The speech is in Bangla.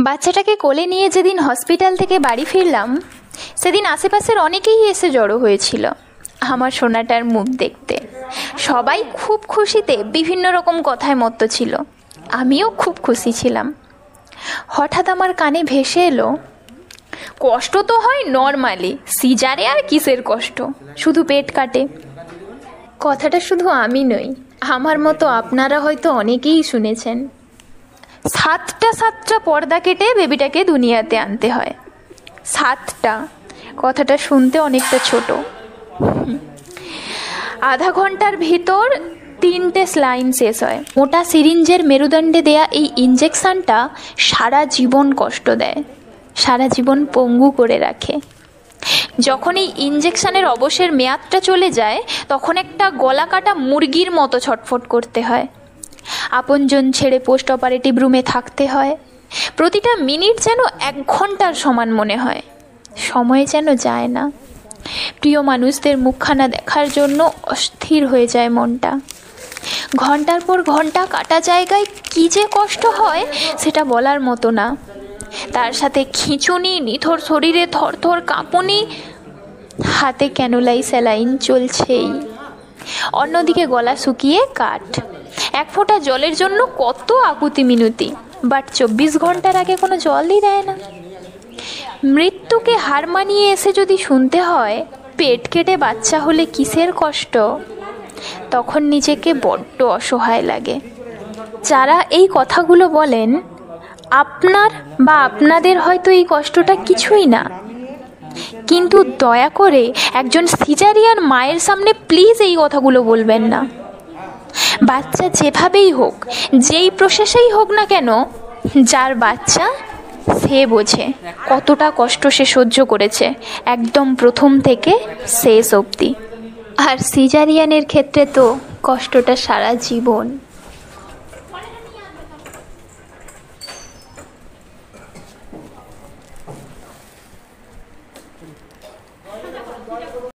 বাচ্চাটাকে কোলে নিয়ে যেদিন হসপিটাল থেকে বাড়ি ফিরলাম সেদিন আশেপাশের অনেকেই এসে জড়ো হয়েছিল আমার সোনাটার মুখ দেখতে। সবাই খুব খুশিতে বিভিন্ন রকম কথায় মত্ত ছিল, আমিও খুব খুশি ছিলাম। হঠাৎ আমার কানে ভেসে এলো, কষ্ট তো হয় নর্মালি, সিজারে আর কিসের কষ্ট, শুধু পেট কাটে। কথাটা শুধু আমি নই, আমার মতো আপনারা হয়তো অনেকেই শুনেছেন। সাতটা পর্দা কেটে বেবিটাকে দুনিয়াতে আনতে হয়। 7টা, কথাটা শুনতে অনেকটা ছোট। আধা ঘন্টার ভিতর 3টে স্লাইন শেষ হয়। মোটা সিরিঞ্জের মেরুদণ্ডে দেয়া এই ইঞ্জেকশানটা সারা জীবন কষ্ট দেয়, সারা জীবন পঙ্গু করে রাখে। যখন এই ইঞ্জেকশানের অবসরের মেয়াদটা চলে যায় তখন একটা গলা কাটা মুরগির মতো ছটফট করতে হয়। আপনজন ছেড়ে পোস্ট অপারেটিভ রুমে থাকতে হয়। প্রতিটা মিনিট যেন 1 ঘন্টার সমান মনে হয়, সময় যেন যায় না। প্রিয় মানুষদের মুখখানা দেখার জন্য অস্থির হয়ে যায় মনটা। ঘন্টার পর ঘন্টা কাটা জায়গায় কী যে কষ্ট হয় সেটা বলার মতো না। তার সাথে খিঁচুনি, নিথর শরীরে থরথর কাঁপুনি, হাতে ক্যানুলাই স্যালাইন চলছেই। অন্যদিকে গলা শুকিয়ে কাঠ। 1 ফোঁটা জলের জন্য কত আকুতি মিনতি, বাট 24 ঘন্টার আগে কোনো জলই দেয় না। মৃত্যুকে হার মানিয়ে এসে যদি শুনতে হয় পেট কেটে বাচ্চা হলে কিসের কষ্ট, তখন নিজেকে বড্ড অসহায় লাগে। যারা এই কথাগুলো বলেন, আপনার বা আপনাদের হয়তো এই কষ্টটা কিছুই না, কিন্তু দয়া করে একজন সিজারিয়ান মায়ের সামনে প্লিজ এই কথাগুলো বলবেন না। বাচ্চা যেভাবেই হোক, যেই প্রসেসেই হোক না কেন, যার বাচ্চা সে বোঝে কতটা কষ্ট সে সহ্য করেছে একদম প্রথম থেকে শেষ অবধি। আর সিজারিয়ানের ক্ষেত্রে তো কষ্টটা সারা জীবন।